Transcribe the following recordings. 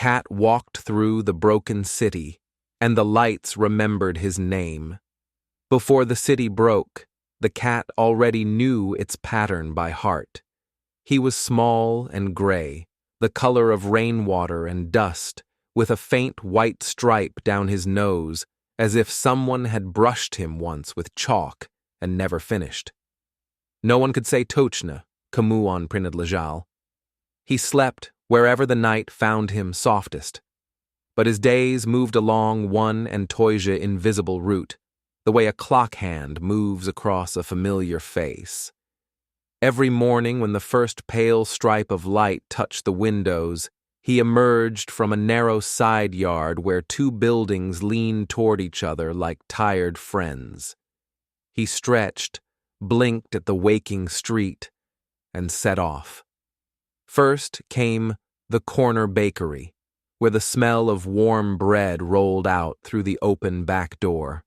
cat walked through the broken city, and the lights remembered his name. Before the city broke, the cat already knew its pattern by heart. He was small and gray, the color of rainwater and dust, with a faint white stripe down his nose, as if someone had brushed him once with chalk and never finished. No one could say Tochna, Kamu on Prinadlajal. He slept wherever the night found him softest. But his days moved along one and Toyja invisible route, the way a clock hand moves across a familiar face. Every morning when the first pale stripe of light touched the windows, he emerged from a narrow side yard where two buildings leaned toward each other like tired friends. He stretched, blinked at the waking street, and set off. First came the corner bakery, where the smell of warm bread rolled out through the open back door.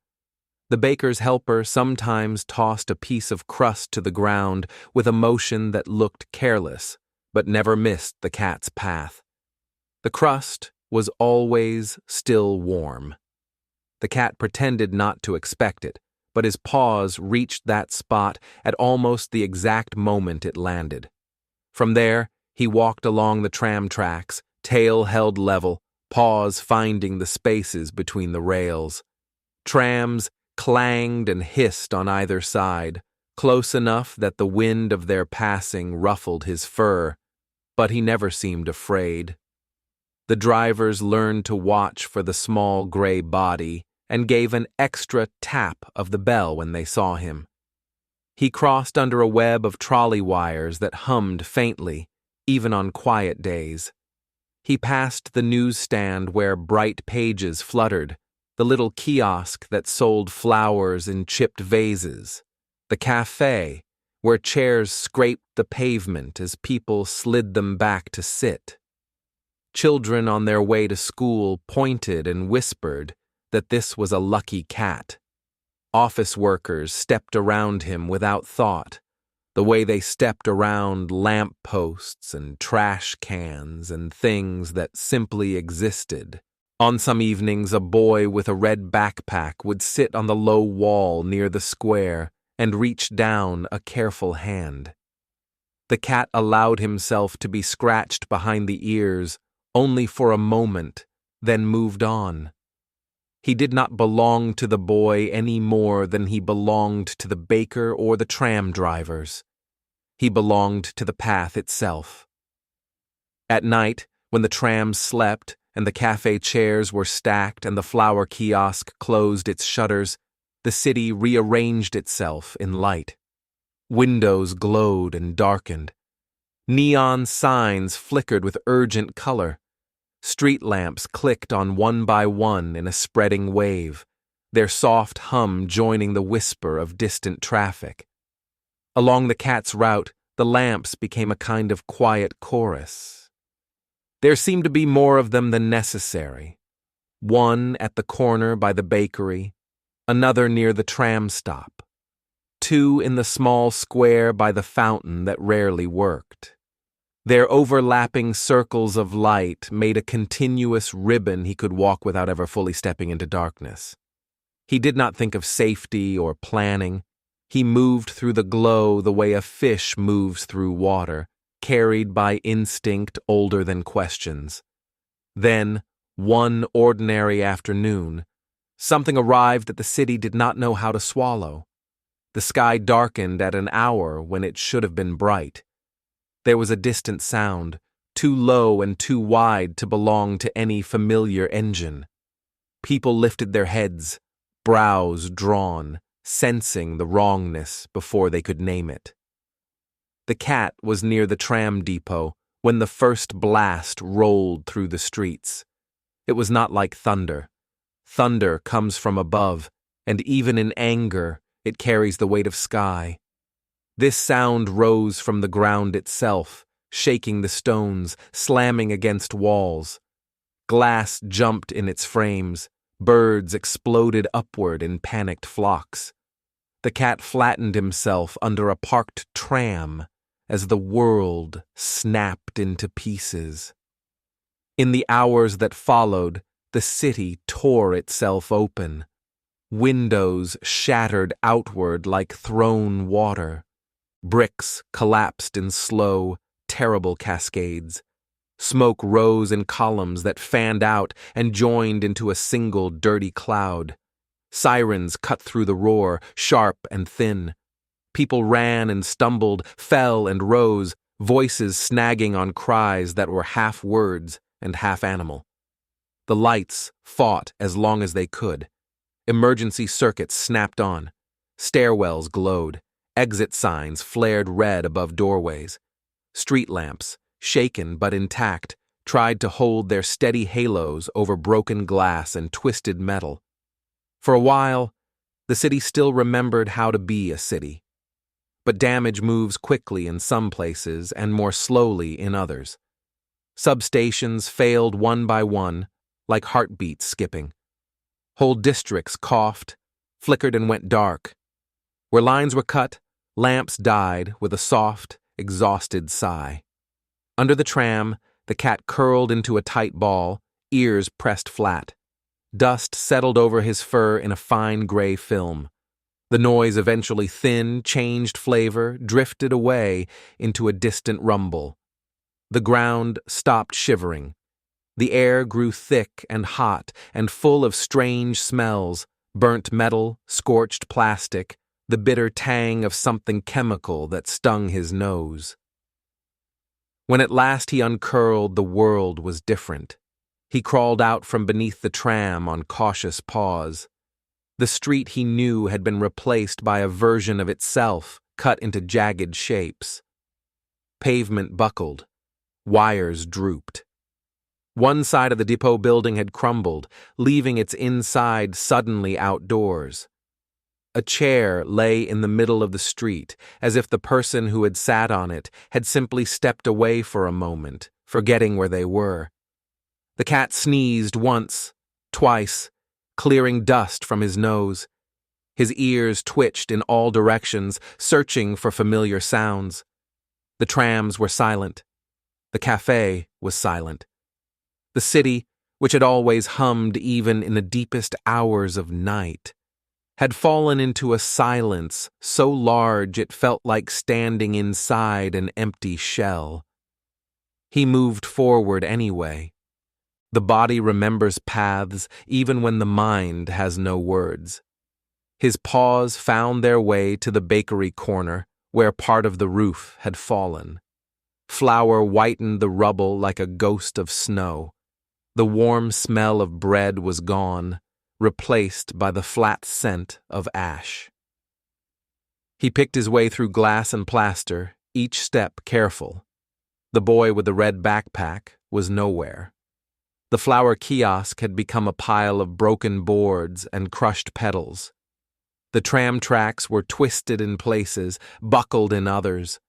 The baker's helper sometimes tossed a piece of crust to the ground with a motion that looked careless, but never missed the cat's path. The crust was always still warm. The cat pretended not to expect it, but his paws reached that spot at almost the exact moment it landed. From there, he walked along the tram tracks, tail held level, paws finding the spaces between the rails. Trams clanged and hissed on either side, close enough that the wind of their passing ruffled his fur, but he never seemed afraid. The drivers learned to watch for the small gray body and gave an extra tap of the bell when they saw him. He crossed under a web of trolley wires that hummed faintly, even on quiet days. He passed the newsstand where bright pages fluttered, the little kiosk that sold flowers in chipped vases, the café where chairs scraped the pavement as people slid them back to sit. Children on their way to school pointed and whispered that this was a lucky cat. Office workers stepped around him without thought, the way they stepped around lamp posts and trash cans and things that simply existed. On some evenings, a boy with a red backpack would sit on the low wall near the square and reach down a careful hand. The cat allowed himself to be scratched behind the ears only for a moment, then moved on. He did not belong to the boy any more than he belonged to the baker or the tram drivers. He belonged to the path itself. At night, when the trams slept and the cafe chairs were stacked and the flower kiosk closed its shutters, the city rearranged itself in light. Windows glowed and darkened. Neon signs flickered with urgent color. Street lamps clicked on one by one in a spreading wave, their soft hum joining the whisper of distant traffic. Along the cat's route, the lamps became a kind of quiet chorus. There seemed to be more of them than necessary. One at the corner by the bakery, another near the tram stop, two in the small square by the fountain that rarely worked. Their overlapping circles of light made a continuous ribbon he could walk without ever fully stepping into darkness. He did not think of safety or planning. He moved through the glow the way a fish moves through water, carried by instinct older than questions. Then, one ordinary afternoon, something arrived that the city did not know how to swallow. The sky darkened at an hour when it should have been bright. There was a distant sound, too low and too wide to belong to any familiar engine. People lifted their heads, brows drawn, sensing the wrongness before they could name it. The cat was near the tram depot when the first blast rolled through the streets. It was not like thunder. Thunder comes from above, and even in anger, it carries the weight of sky. This sound rose from the ground itself, shaking the stones, slamming against walls. Glass jumped in its frames. Birds exploded upward in panicked flocks. The cat flattened himself under a parked tram as the world snapped into pieces. In the hours that followed, the city tore itself open. Windows shattered outward like thrown water. Bricks collapsed in slow, terrible cascades. Smoke rose in columns that fanned out and joined into a single dirty cloud. Sirens cut through the roar, sharp and thin. People ran and stumbled, fell and rose, voices snagging on cries that were half words and half animal. The lights fought as long as they could. Emergency circuits snapped on. Stairwells glowed. Exit signs flared red above doorways. Street lamps, shaken but intact, tried to hold their steady halos over broken glass and twisted metal. For a while, the city still remembered how to be a city. But damage moves quickly in some places and more slowly in others. Substations failed one by one, like heartbeats skipping. Whole districts coughed, flickered and went dark. Where lines were cut, lamps died with a soft, exhausted sigh. Under the tram, the cat curled into a tight ball, ears pressed flat. Dust settled over his fur in a fine gray film. The noise eventually thinned, changed flavor, drifted away into a distant rumble. The ground stopped shivering. The air grew thick and hot and full of strange smells, burnt metal, scorched plastic, the bitter tang of something chemical that stung his nose. When at last he uncurled, the world was different. He crawled out from beneath the tram on cautious paws. The street he knew had been replaced by a version of itself, cut into jagged shapes. Pavement buckled. Wires drooped. One side of the depot building had crumbled, leaving its inside suddenly outdoors. A chair lay in the middle of the street, as if the person who had sat on it had simply stepped away for a moment, forgetting where they were. The cat sneezed once, twice, clearing dust from his nose. His ears twitched in all directions, searching for familiar sounds. The trams were silent. The café was silent. The city, which had always hummed even in the deepest hours of night, had fallen into a silence so large it felt like standing inside an empty shell. He moved forward anyway. The body remembers paths even when the mind has no words. His paws found their way to the bakery corner, where part of the roof had fallen. Flour whitened the rubble like a ghost of snow. The warm smell of bread was gone, replaced by the flat scent of ash. He picked his way through glass and plaster, each step careful. The boy with the red backpack was nowhere. The flour kiosk had become a pile of broken boards and crushed petals. The tram tracks were twisted in places, buckled in others,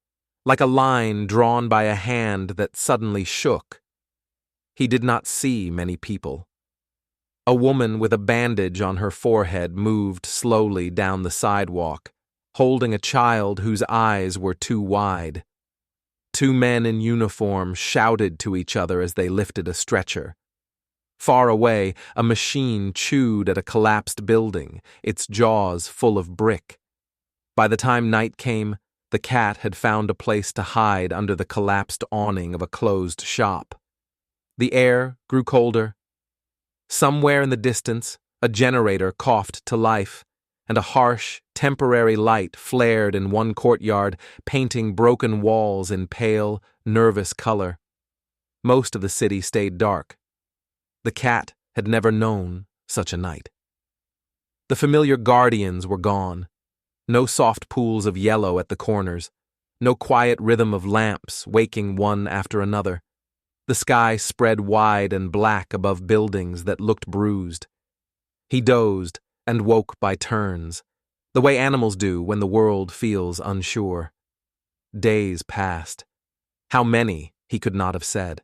like a line drawn by a hand that suddenly shook. He did not see many people. A woman with a bandage on her forehead moved slowly down the sidewalk, holding a child whose eyes were too wide. Two men in uniform shouted to each other as they lifted a stretcher. Far away, a machine chewed at a collapsed building, its jaws full of brick. By the time night came, the cat had found a place to hide under the collapsed awning of a closed shop. The air grew colder. Somewhere in the distance, a generator coughed to life, and a harsh, temporary light flared in one courtyard, painting broken walls in pale, nervous color. Most of the city stayed dark. The cat had never known such a night. The familiar guardians were gone. No soft pools of yellow at the corners. No quiet rhythm of lamps waking one after another. The sky spread wide and black above buildings that looked bruised. He dozed and woke by turns, the way animals do when the world feels unsure. Days passed. How many, he could not have said.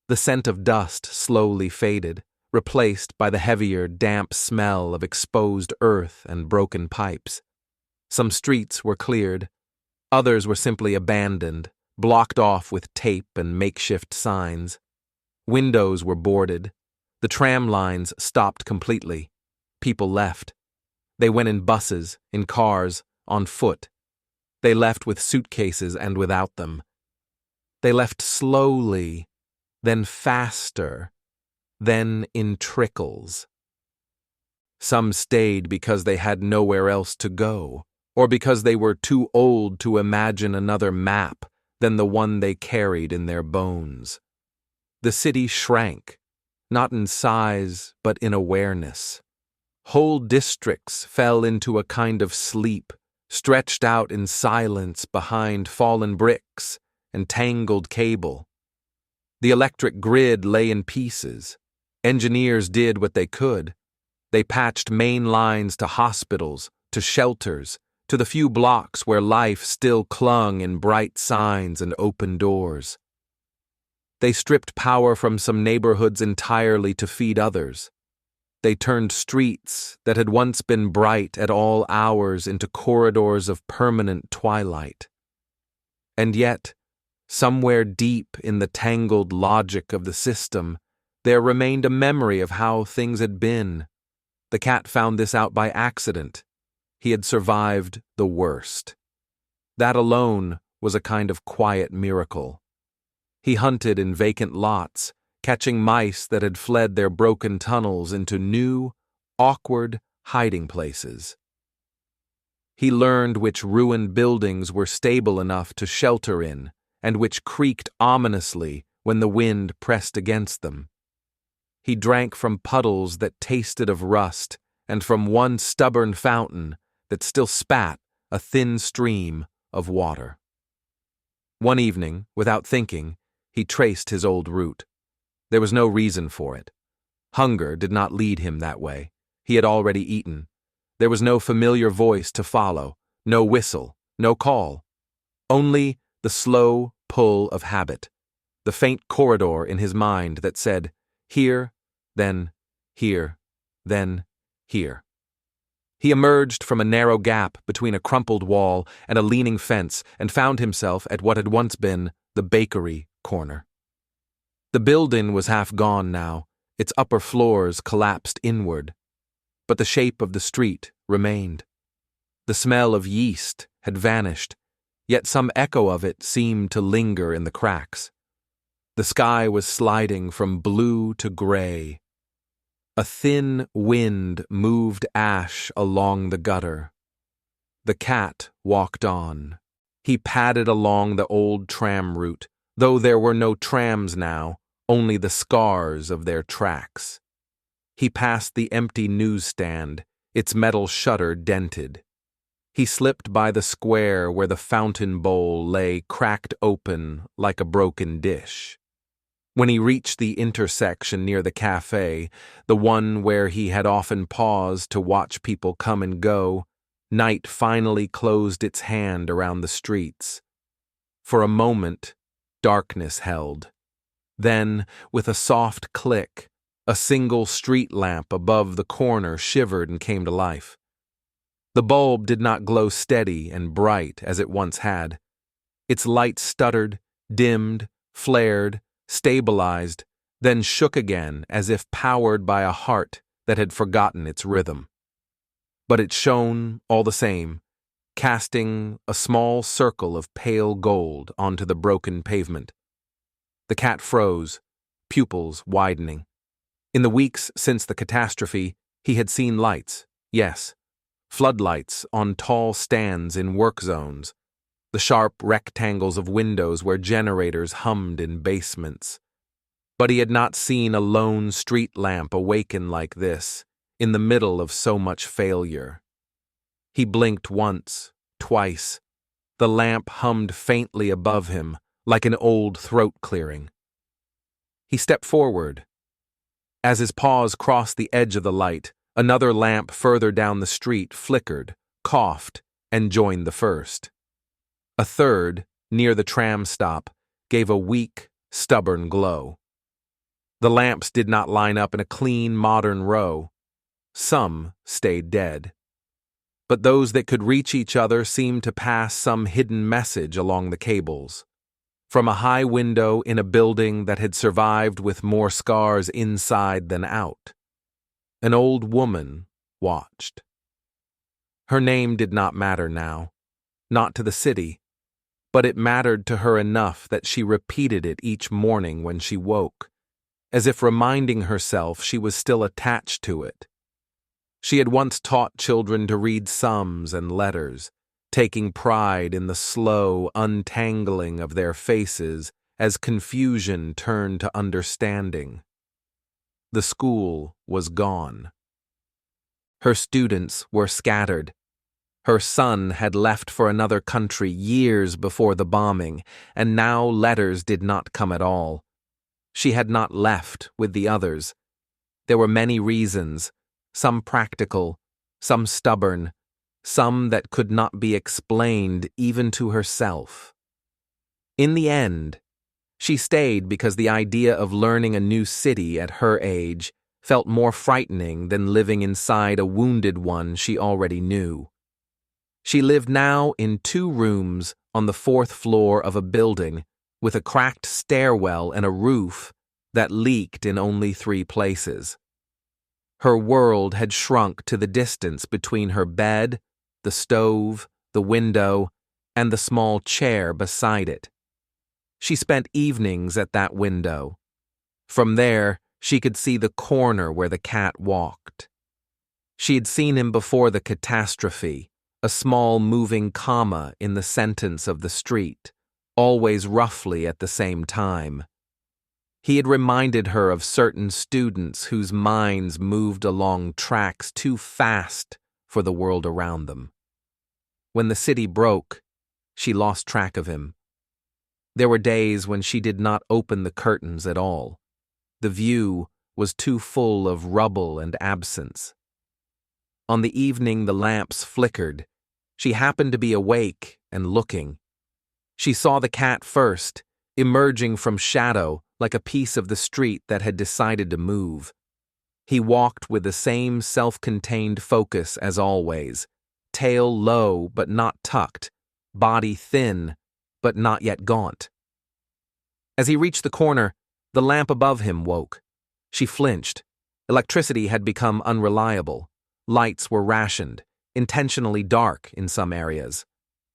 The scent of dust slowly faded, replaced by the heavier, damp smell of exposed earth and broken pipes. Some streets were cleared. Others were simply abandoned, blocked off with tape and makeshift signs. Windows were boarded. The tram lines stopped completely. People left. They went in buses, in cars, on foot. They left with suitcases and without them. They left slowly, then faster, then in trickles. Some stayed because they had nowhere else to go, or because they were too old to imagine another map than the one they carried in their bones. The city shrank, not in size but in awareness. Whole districts fell into a kind of sleep, stretched out in silence behind fallen bricks and tangled cable. The electric grid lay in pieces. Engineers did what they could. They patched main lines to hospitals, to shelters, to the few blocks where life still clung in bright signs and open doors. They stripped power from some neighborhoods entirely to feed others. They turned streets that had once been bright at all hours into corridors of permanent twilight. And yet, somewhere deep in the tangled logic of the system, there remained a memory of how things had been. The cat found this out by accident. He had survived the worst. That alone was a kind of quiet miracle. He hunted in vacant lots, catching mice that had fled their broken tunnels into new, awkward hiding places. He learned which ruined buildings were stable enough to shelter in, and which creaked ominously when the wind pressed against them. He drank from puddles that tasted of rust, and from one stubborn fountain that still spat a thin stream of water. One evening, without thinking, he traced his old route. There was no reason for it. Hunger did not lead him that way. He had already eaten. There was no familiar voice to follow, no whistle, no call. Only the slow pull of habit, the faint corridor in his mind that said, here, then here, then here. He emerged from a narrow gap between a crumpled wall and a leaning fence and found himself at what had once been the bakery corner. The building was half gone now, its upper floors collapsed inward, but the shape of the street remained. The smell of yeast had vanished, yet some echo of it seemed to linger in the cracks. The sky was sliding from blue to gray. A thin wind moved ash along the gutter. The cat walked on. He padded along the old tram route, though there were no trams now, only the scars of their tracks. He passed the empty newsstand, its metal shutter dented. He slipped by the square where the fountain bowl lay cracked open like a broken dish. When he reached the intersection near the café, the one where he had often paused to watch people come and go, night finally closed its hand around the streets. For a moment, darkness held. Then, with a soft click, a single street lamp above the corner shivered and came to life. The bulb did not glow steady and bright as it once had. Its light stuttered, dimmed, flared, stabilized, then shook again as if powered by a heart that had forgotten its rhythm. But it shone all the same, casting a small circle of pale gold onto the broken pavement. The cat froze, pupils widening. In the weeks since the catastrophe, he had seen lights, yes, floodlights on tall stands in work zones, the sharp rectangles of windows where generators hummed in basements. But he had not seen a lone street lamp awaken like this, in the middle of so much failure. He blinked once, twice. The lamp hummed faintly above him, like an old throat clearing. He stepped forward. As his paws crossed the edge of the light, another lamp further down the street flickered, coughed, and joined the first. A third, near the tram stop, gave a weak, stubborn glow. The lamps did not line up in a clean, modern row. Some stayed dead. But those that could reach each other seemed to pass some hidden message along the cables. From a high window in a building that had survived with more scars inside than out, an old woman watched. Her name did not matter now, not to the city, but it mattered to her enough that she repeated it each morning when she woke, as if reminding herself she was still attached to it. She had once taught children to read sums and letters, taking pride in the slow untangling of their faces as confusion turned to understanding. The school was gone. Her students were scattered. Her son had left for another country years before the bombing, and now letters did not come at all. She had not left with the others. There were many reasons, some practical, some stubborn, some that could not be explained even to herself. In the end, she stayed because the idea of learning a new city at her age felt more frightening than living inside a wounded one she already knew. She lived now in 2 rooms on the 4th floor of a building with a cracked stairwell and a roof that leaked in only 3 places. Her world had shrunk to the distance between her bed, the stove, the window, and the small chair beside it. She spent evenings at that window. From there, she could see the corner where the cat walked. She had seen him before the catastrophe, a small moving comma in the sentence of the street, always roughly at the same time. He had reminded her of certain students whose minds moved along tracks too fast for the world around them. When the city broke, she lost track of him. There were days when she did not open the curtains at all. The view was too full of rubble and absence. On the evening the lamps flickered, she happened to be awake and looking. She saw the cat first, emerging from shadow like a piece of the street that had decided to move. He walked with the same self-contained focus as always, tail low but not tucked, body thin but not yet gaunt. As he reached the corner, the lamp above him woke. She flinched. Electricity had become unreliable. Lights were rationed, intentionally dark in some areas.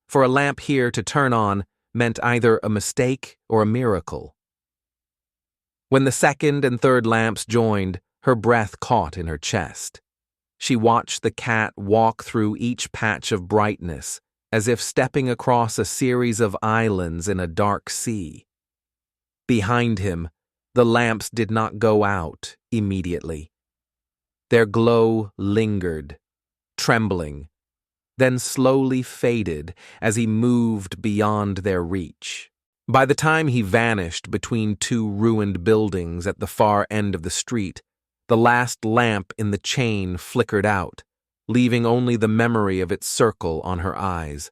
For a lamp here to turn on meant either a mistake or a miracle. When the second and third lamps joined, her breath caught in her chest. She watched the cat walk through each patch of brightness, as if stepping across a series of islands in a dark sea. Behind him, the lamps did not go out immediately. Their glow lingered, trembling, then slowly faded as he moved beyond their reach. By the time he vanished between 2 ruined buildings at the far end of the street, the last lamp in the chain flickered out, leaving only the memory of its circle on her eyes.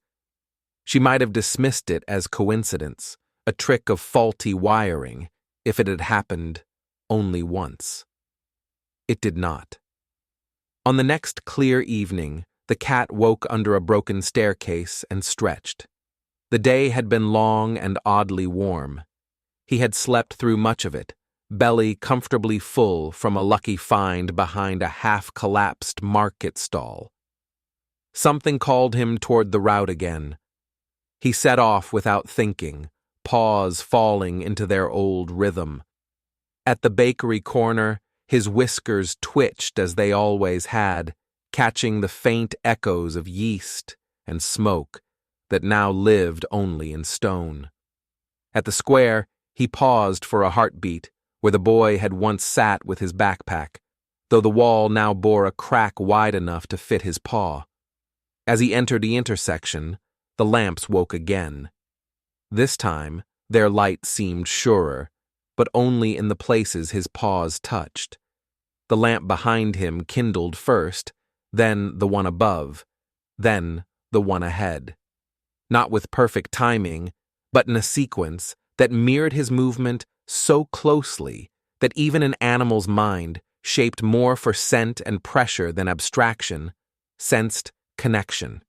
She might have dismissed it as coincidence, a trick of faulty wiring, if it had happened only once. It did not. On the next clear evening, the cat woke under a broken staircase and stretched. The day had been long and oddly warm. He had slept through much of it, belly comfortably full from a lucky find behind a half-collapsed market stall. Something called him toward the route again. He set off without thinking, paws falling into their old rhythm. At the bakery corner, his whiskers twitched as they always had, catching the faint echoes of yeast and smoke that now lived only in stone. At the square, he paused for a heartbeat where the boy had once sat with his backpack, though the wall now bore a crack wide enough to fit his paw. As he entered the intersection, the lamps woke again. This time, their light seemed surer, but only in the places his paws touched. The lamp behind him kindled first, then the one above, then the one ahead. Not with perfect timing, but in a sequence that mirrored his movement so closely that even an animal's mind, shaped more for scent and pressure than abstraction, sensed connection.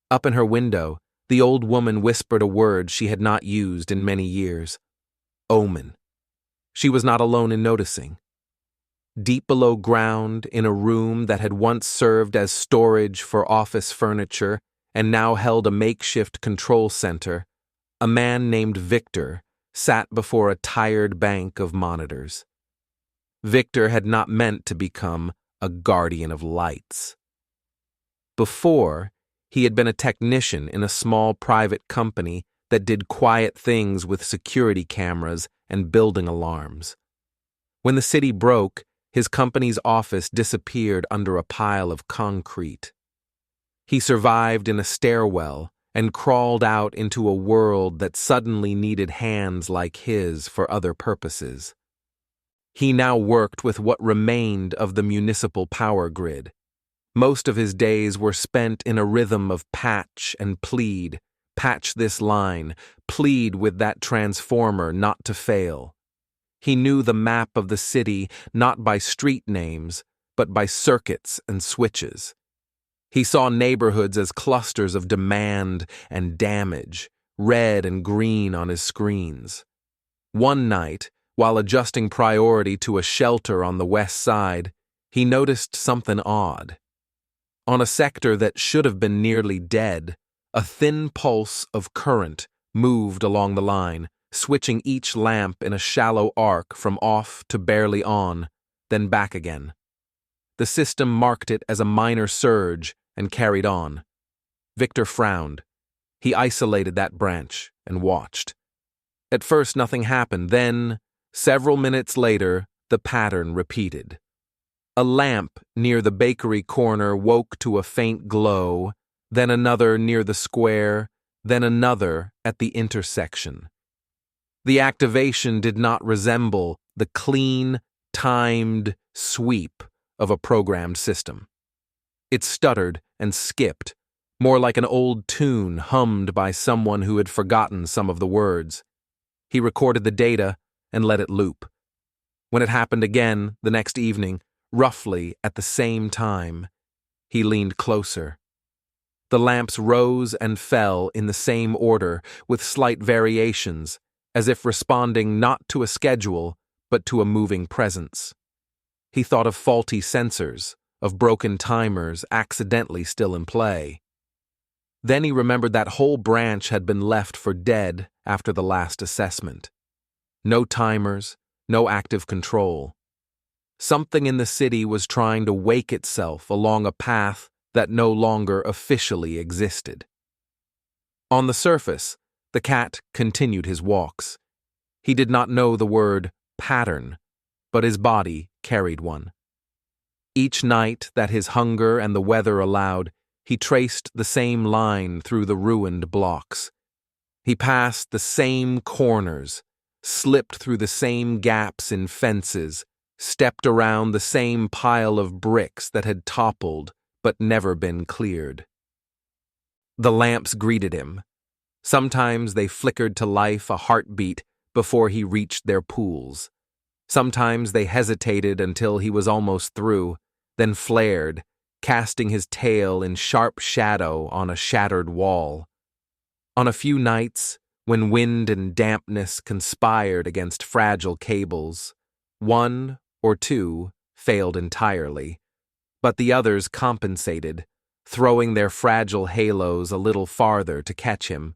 Up in her window, The old woman whispered a word she had not used in many years. Omen. She was not alone in noticing. Deep below ground, in a room that had once served as storage for office furniture and now held a makeshift control center, a man named Victor sat before a tired bank of monitors. Victor had not meant to become a guardian of lights. Before, he had been a technician in a small private company that did quiet things with security cameras and building alarms. When the city broke, his company's office disappeared under a pile of concrete. He survived in a stairwell and crawled out into a world that suddenly needed hands like his for other purposes. He now worked with what remained of the municipal power grid. Most of his days were spent in a rhythm of patch and plead. Patch this line, plead with that transformer not to fail. He knew the map of the city not by street names, but by circuits and switches. He saw neighborhoods as clusters of demand and damage, red and green on his screens. One night, while adjusting priority to a shelter on the west side, he noticed something odd. On a sector that should have been nearly dead, a thin pulse of current moved along the line, switching each lamp in a shallow arc from off to barely on, then back again. The system marked it as a minor surge and carried on. Victor frowned. He isolated that branch and watched. At first nothing happened, then, several minutes later, the pattern repeated. A lamp near the bakery corner woke to a faint glow, then another near the square, then another at the intersection. The activation did not resemble the clean, timed sweep of a programmed system. It stuttered and skipped, more like an old tune hummed by someone who had forgotten some of the words. He recorded the data and let it loop. When it happened again the next evening, roughly at the same time, he leaned closer. The lamps rose and fell in the same order, with slight variations, as if responding not to a schedule, but to a moving presence. He thought of faulty sensors, of broken timers accidentally still in play. Then he remembered that whole branch had been left for dead after the last assessment. No timers, no active control. Something in the city was trying to wake itself along a path that no longer officially existed. On the surface, the cat continued his walks. He did not know the word pattern, but his body carried one. Each night that his hunger and the weather allowed, he traced the same line through the ruined blocks. He passed the same corners, slipped through the same gaps in fences, stepped around the same pile of bricks that had toppled but never been cleared. The lamps greeted him. Sometimes they flickered to life a heartbeat before he reached their pools. Sometimes they hesitated until he was almost through, then flared, casting his tail in sharp shadow on a shattered wall. On a few nights, when wind and dampness conspired against fragile cables, one or two failed entirely, but the others compensated, throwing their fragile halos a little farther to catch him.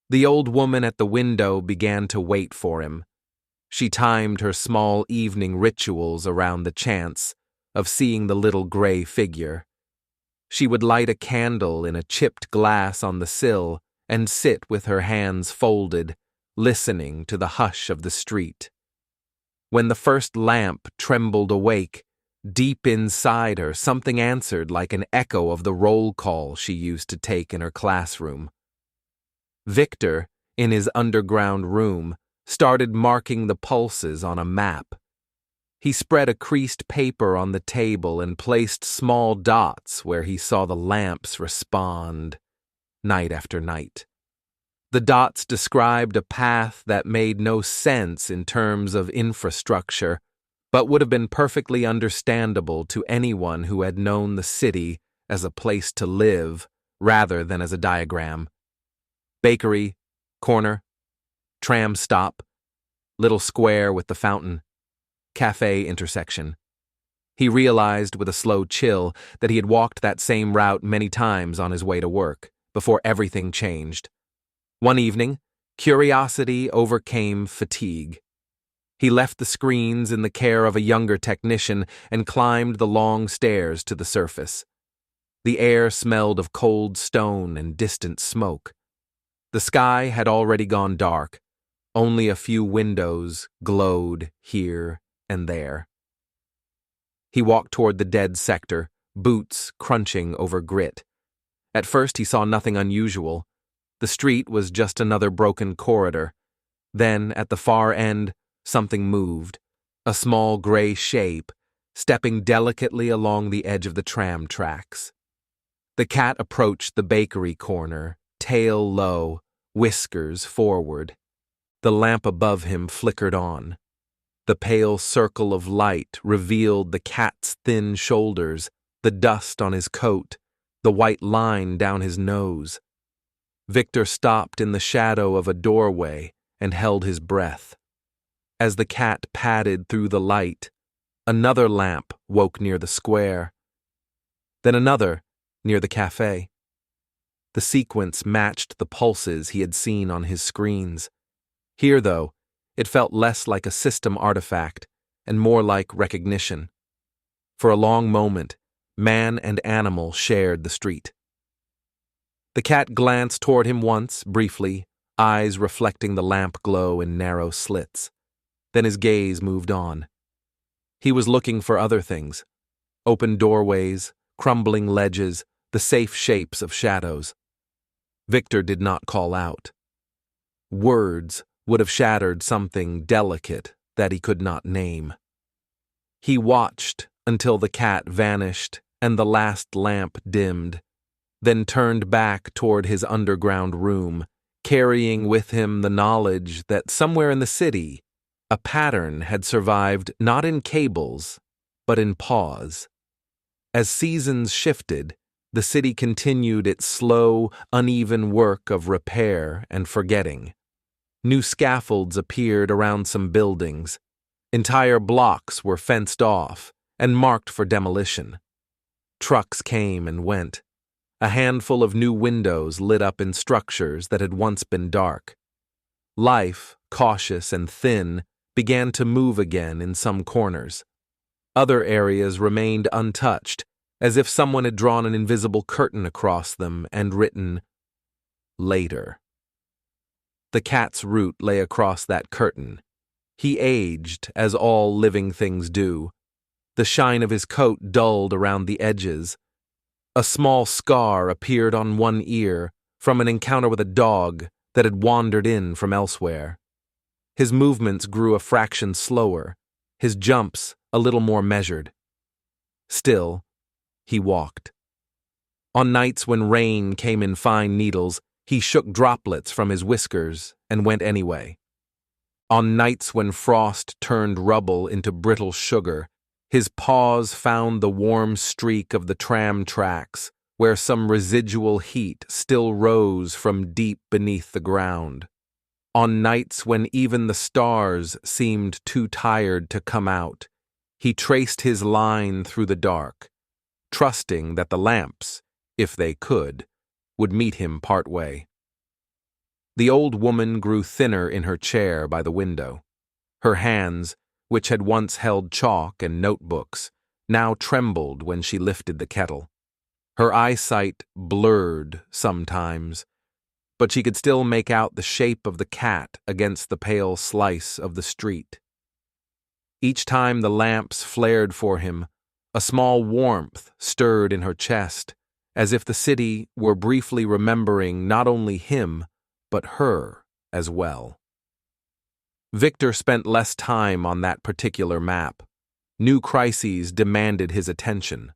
The old woman at the window began to wait for him. She timed her small evening rituals around the chance of seeing the little gray figure. She would light a candle in a chipped glass on the sill and sit with her hands folded, listening to the hush of the street. When the first lamp trembled awake, deep inside her something answered like an echo of the roll call she used to take in her classroom. Victor, in his underground room, started marking the pulses on a map. He spread a creased paper on the table and placed small dots where he saw the lamps respond, night after night. The dots described a path that made no sense in terms of infrastructure, but would have been perfectly understandable to anyone who had known the city as a place to live rather than as a diagram. Bakery, corner, tram stop, little square with the fountain, café intersection. He realized with a slow chill that he had walked that same route many times on his way to work, before everything changed. One evening, curiosity overcame fatigue. He left the screens in the care of a younger technician and climbed the long stairs to the surface. The air smelled of cold stone and distant smoke. The sky had already gone dark. Only a few windows glowed here and there. He walked toward the dead sector, boots crunching over grit. At first he saw nothing unusual. The street was just another broken corridor. Then, at the far end, something moved, a small gray shape, stepping delicately along the edge of the tram tracks. The cat approached the bakery corner, tail low, whiskers forward. The lamp above him flickered on. The pale circle of light revealed the cat's thin shoulders, the dust on his coat, the white line down his nose. Victor stopped in the shadow of a doorway and held his breath. As the cat padded through the light, another lamp woke near the square. Then another near the café. The sequence matched the pulses he had seen on his screens. Here, though, it felt less like a system artifact and more like recognition. For a long moment, man and animal shared the street. The cat glanced toward him once, briefly, eyes reflecting the lamp glow in narrow slits. Then his gaze moved on. He was looking for other things: open doorways, crumbling ledges, the safe shapes of shadows. Victor did not call out. Words would have shattered something delicate that he could not name. He watched until the cat vanished and the last lamp dimmed, then turned back toward his underground room, carrying with him the knowledge that somewhere in the city, a pattern had survived not in cables, but in paws. As seasons shifted, the city continued its slow, uneven work of repair and forgetting. New scaffolds appeared around some buildings. Entire blocks were fenced off and marked for demolition. Trucks came and went. A handful of new windows lit up in structures that had once been dark. Life, cautious and thin, began to move again in some corners. Other areas remained untouched, as if someone had drawn an invisible curtain across them and written, "Later." The cat's route lay across that curtain. He aged, as all living things do. The shine of his coat dulled around the edges. A small scar appeared on one ear from an encounter with a dog that had wandered in from elsewhere. His movements grew a fraction slower, his jumps a little more measured. Still, he walked. On nights when rain came in fine needles, he shook droplets from his whiskers and went anyway. On nights when frost turned rubble into brittle sugar, his paws found the warm streak of the tram tracks, where some residual heat still rose from deep beneath the ground. On nights when even the stars seemed too tired to come out, he traced his line through the dark, trusting that the lamps, if they could, would meet him partway. The old woman grew thinner in her chair by the window. Her hands, which had once held chalk and notebooks, now trembled when she lifted the kettle. Her eyesight blurred sometimes, but she could still make out the shape of the cat against the pale slice of the street. Each time the lamps flared for him, a small warmth stirred in her chest, as if the city were briefly remembering not only him, but her as well. Victor spent less time on that particular map. New crises demanded his attention.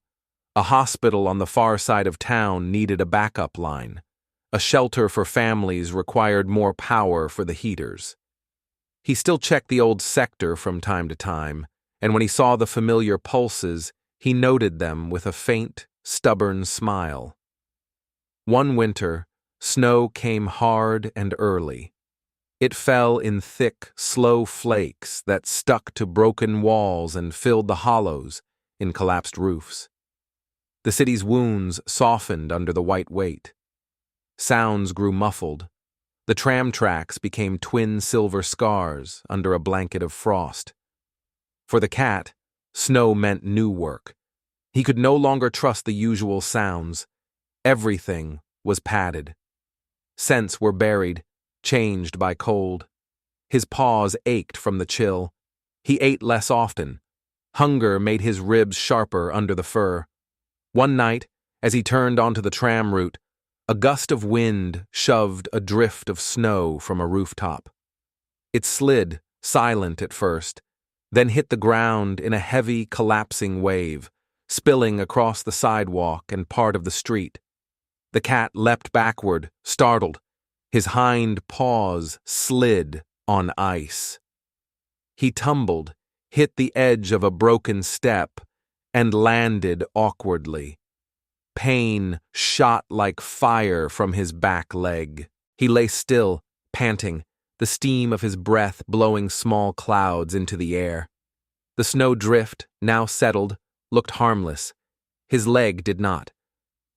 A hospital on the far side of town needed a backup line. A shelter for families required more power for the heaters. He still checked the old sector from time to time, and when he saw the familiar pulses, he noted them with a faint, stubborn smile. One winter, Snow came hard and early. It fell in thick, slow flakes that stuck to broken walls and filled the hollows in collapsed roofs. The city's wounds softened under the white weight. Sounds grew muffled. The tram tracks became twin silver scars under a blanket of frost. For the cat, snow meant new work. He could no longer trust the usual sounds. Everything was padded. Scents were buried, changed by cold. His paws ached from the chill. He ate less often. Hunger made his ribs sharper under the fur. One night, as he turned onto the tram route, a gust of wind shoved a drift of snow from a rooftop. It slid, silent at first, then hit the ground in a heavy, collapsing wave, spilling across the sidewalk and part of the street. The cat leapt backward, startled. His hind paws slid on ice. He tumbled, hit the edge of a broken step, and landed awkwardly. Pain shot like fire from his back leg. He lay still, panting, the steam of his breath blowing small clouds into the air. The snow drift, now settled, looked harmless. His leg did not.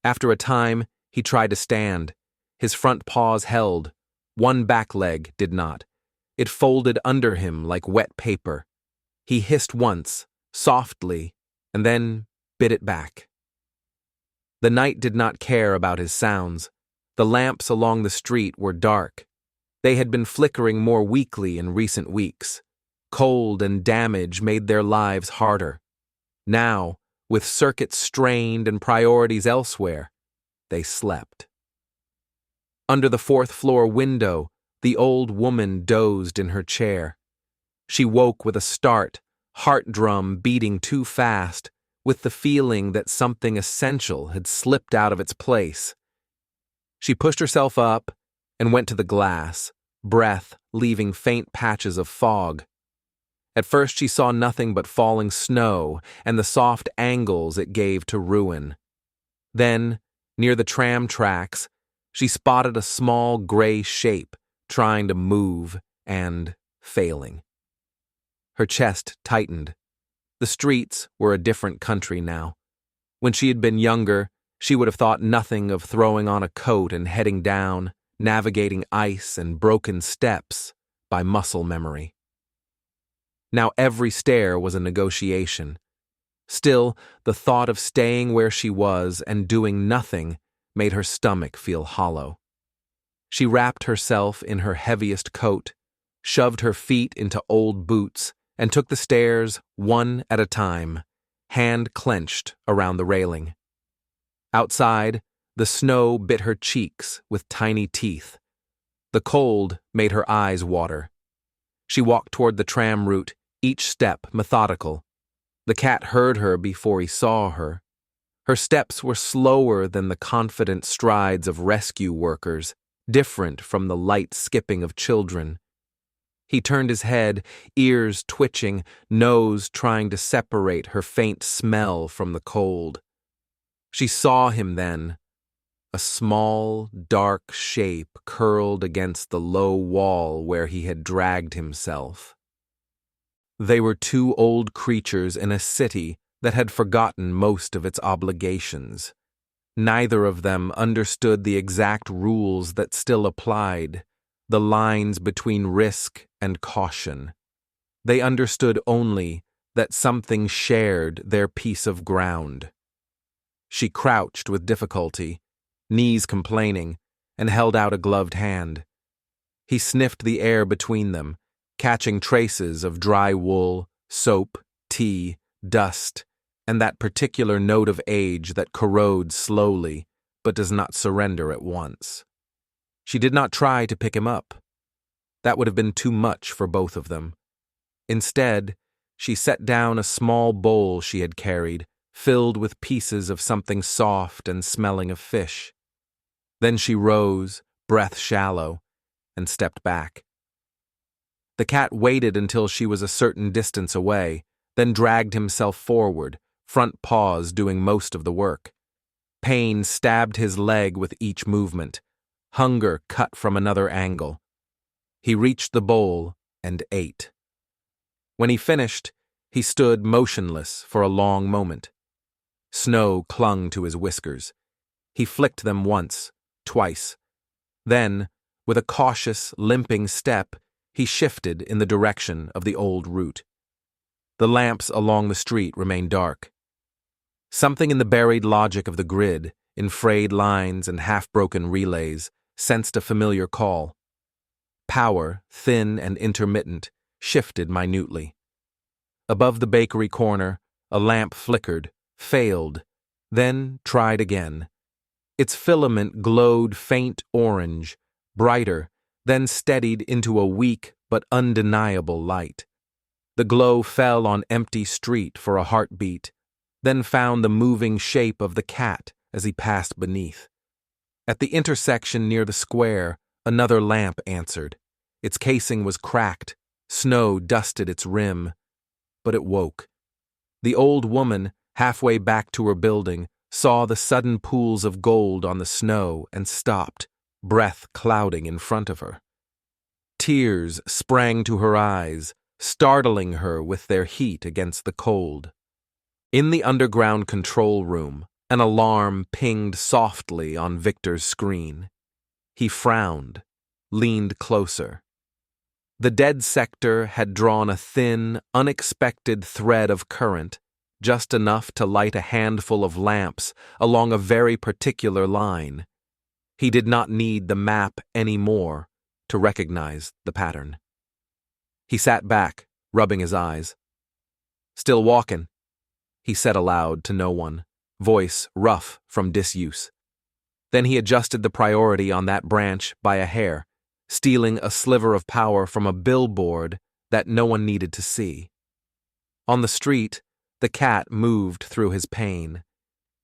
After a time, he tried to stand. His front paws held. One back leg did not. It folded under him like wet paper. He hissed once, softly, and then bit it back. The night did not care about his sounds. The lamps along the street were dark. They had been flickering more weakly in recent weeks. Cold and damage made their lives harder. Now, with circuits strained and priorities elsewhere, they slept. Under the fourth-floor window, the old woman dozed in her chair. She woke with a start, heart drum beating too fast, with the feeling that something essential had slipped out of its place. She pushed herself up and went to the glass, breath leaving faint patches of fog. At first she saw nothing but falling snow and the soft angles it gave to ruin. Then, near the tram tracks, she spotted a small gray shape trying to move and failing. Her chest tightened. The streets were a different country now. When she had been younger, she would have thought nothing of throwing on a coat and heading down, navigating ice and broken steps by muscle memory. Now every stair was a negotiation. Still, the thought of staying where she was and doing nothing made her stomach feel hollow. She wrapped herself in her heaviest coat, shoved her feet into old boots, and took the stairs one at a time, hand clenched around the railing. Outside, the snow bit her cheeks with tiny teeth. The cold made her eyes water. She walked toward the tram route, each step methodical. The cat heard her before he saw her. Her steps were slower than the confident strides of rescue workers, different from the light skipping of children. He turned his head, ears twitching, nose trying to separate her faint smell from the cold. She saw him then, a small, dark shape curled against the low wall where he had dragged himself. They were two old creatures in a city that had forgotten most of its obligations. Neither of them understood the exact rules that still applied, the lines between risk and caution. They understood only that something shared their piece of ground. She crouched with difficulty, knees complaining, and held out a gloved hand. He sniffed the air between them, catching traces of dry wool, soap, tea, dust, and that particular note of age that corrodes slowly but does not surrender at once. She did not try to pick him up. That would have been too much for both of them. Instead, she set down a small bowl she had carried, filled with pieces of something soft and smelling of fish. Then she rose, breath shallow, and stepped back. The cat waited until she was a certain distance away, then dragged himself forward, front paws doing most of the work. Pain stabbed his leg with each movement. hunger cut from another angle. He reached the bowl and ate. When he finished, he stood motionless for a long moment. Snow clung to his whiskers. He flicked them once, twice. Then, with a cautious, limping step, he shifted in the direction of the old route. The lamps along the street remained dark. Something in the buried logic of the grid, in frayed lines and half-broken relays, sensed a familiar call. Power, thin and intermittent, shifted minutely. Above the bakery corner, a lamp flickered, failed, then tried again. Its filament glowed faint orange, brighter, then steadied into a weak but undeniable light. The glow fell on empty street for a heartbeat, then found the moving shape of the cat as he passed beneath. At the intersection near the square, another lamp answered. Its casing was cracked, snow dusted its rim, but it woke. The old woman, halfway back to her building, saw the sudden pools of gold on the snow and stopped, breath clouding in front of her. Tears sprang to her eyes, startling her with their heat against the cold. In the underground control room, an alarm pinged softly on Victor's screen. He frowned, leaned closer. The dead sector had drawn a thin, unexpected thread of current, just enough to light a handful of lamps along a very particular line. He did not need the map anymore to recognize the pattern. He sat back, rubbing his eyes. "Still walkin'," he said aloud to no one, voice rough from disuse. Then he adjusted the priority on that branch by a hair, stealing a sliver of power from a billboard that no one needed to see. On the street, the cat moved through his pain.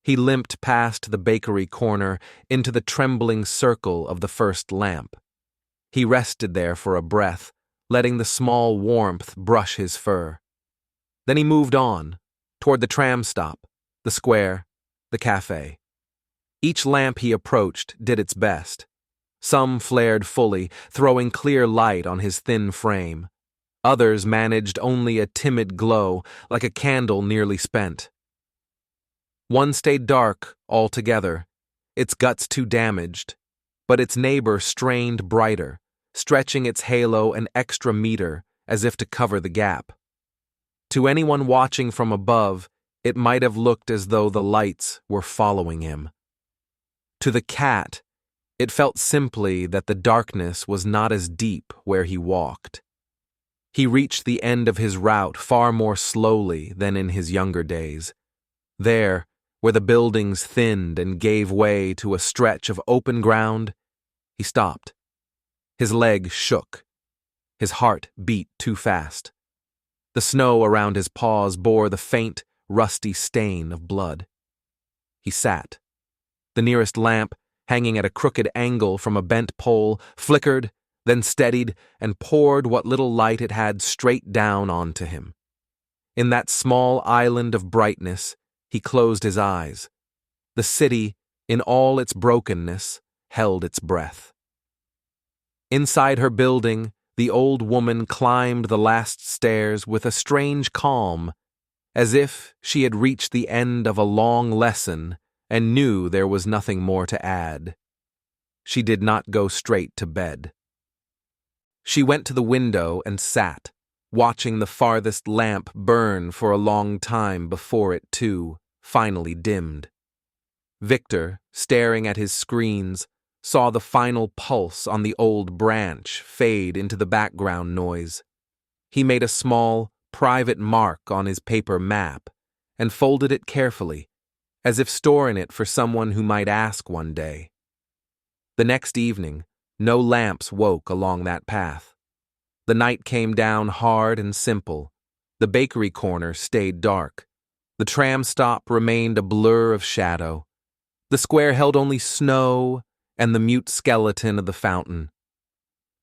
He limped past the bakery corner into the trembling circle of the first lamp. He rested there for a breath, letting the small warmth brush his fur. Then he moved on, toward the tram stop, the square, the café. Each lamp he approached did its best. Some flared fully, throwing clear light on his thin frame. Others managed only a timid glow, like a candle nearly spent. One stayed dark altogether, its guts too damaged, but its neighbor strained brighter, stretching its halo an extra meter as if to cover the gap. To anyone watching from above, it might have looked as though the lights were following him. To the cat, it felt simply that the darkness was not as deep where he walked. He reached the end of his route far more slowly than in his younger days. There, where the buildings thinned and gave way to a stretch of open ground, he stopped. His leg shook. His heart beat too fast. The snow around his paws bore the faint, rusty stain of blood. He sat. The nearest lamp, hanging at a crooked angle from a bent pole, flickered, then steadied, and poured what little light it had straight down onto him. In that small island of brightness, he closed his eyes. The city, in all its brokenness, held its breath. Inside her building, the old woman climbed the last stairs with a strange calm, as if she had reached the end of a long lesson and knew there was nothing more to add. She did not go straight to bed. She went to the window and sat, watching the farthest lamp burn for a long time before it, too, finally dimmed. Victor, staring at his screens, saw the final pulse on the old branch fade into the background noise. He made a small, private mark on his paper map and folded it carefully, as if storing it for someone who might ask one day. The next evening, no lamps woke along that path. The night came down hard and simple. The bakery corner stayed dark. The tram stop remained a blur of shadow. The square held only snow and the mute skeleton of the fountain.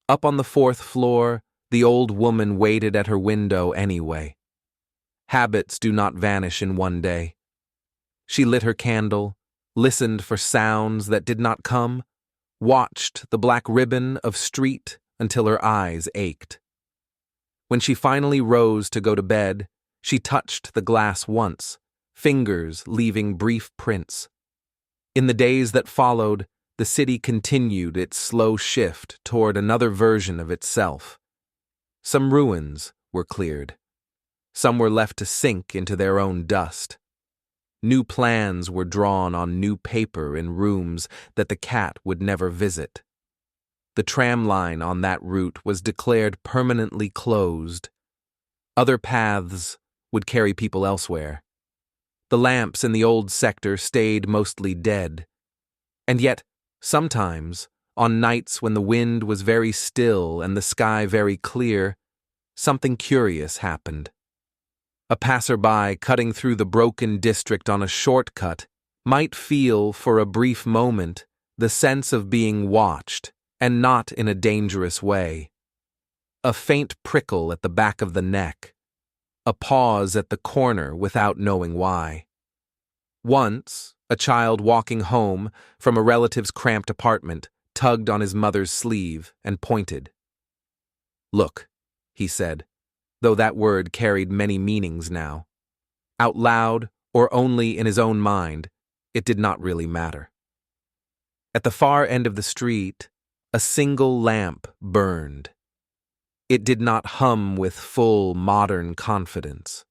Up on the 4th floor, the old woman waited at her window anyway. Habits do not vanish in one day. She lit her candle, listened for sounds that did not come, watched the black ribbon of street until her eyes ached. When she finally rose to go to bed, she touched the glass once, fingers leaving brief prints. In the days that followed, the city continued its slow shift toward another version of itself. Some ruins were cleared. Some were left to sink into their own dust. New plans were drawn on new paper in rooms that the cat would never visit. The tram line on that route was declared permanently closed. Other paths would carry people elsewhere. The lamps in the old sector stayed mostly dead. And yet, sometimes, on nights when the wind was very still and the sky very clear, something curious happened. A passerby cutting through the broken district on a shortcut might feel for a brief moment the sense of being watched, and not in a dangerous way. A faint prickle at the back of the neck. A pause at the corner without knowing why. Once, a child walking home from a relative's cramped apartment tugged on his mother's sleeve and pointed. "Look," he said, though that word carried many meanings now. Out loud, or only in his own mind, it did not really matter. At the far end of the street, a single lamp burned. It did not hum with full modern confidence.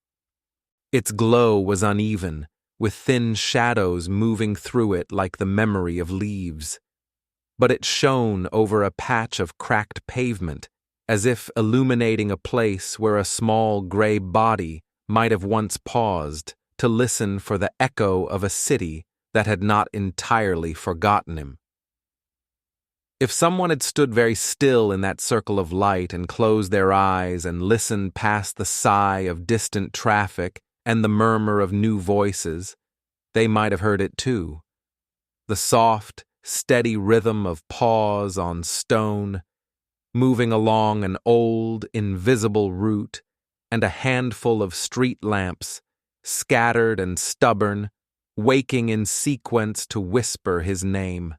Its glow was uneven, with thin shadows moving through it like the memory of leaves. But it shone over a patch of cracked pavement, as if illuminating a place where a small gray body might have once paused to listen for the echo of a city that had not entirely forgotten him. If someone had stood very still in that circle of light and closed their eyes and listened past the sigh of distant traffic and the murmur of new voices, they might have heard it too. The soft, steady rhythm of paws on stone, moving along an old, invisible route, and a handful of street lamps, scattered and stubborn, waking in sequence to whisper his name.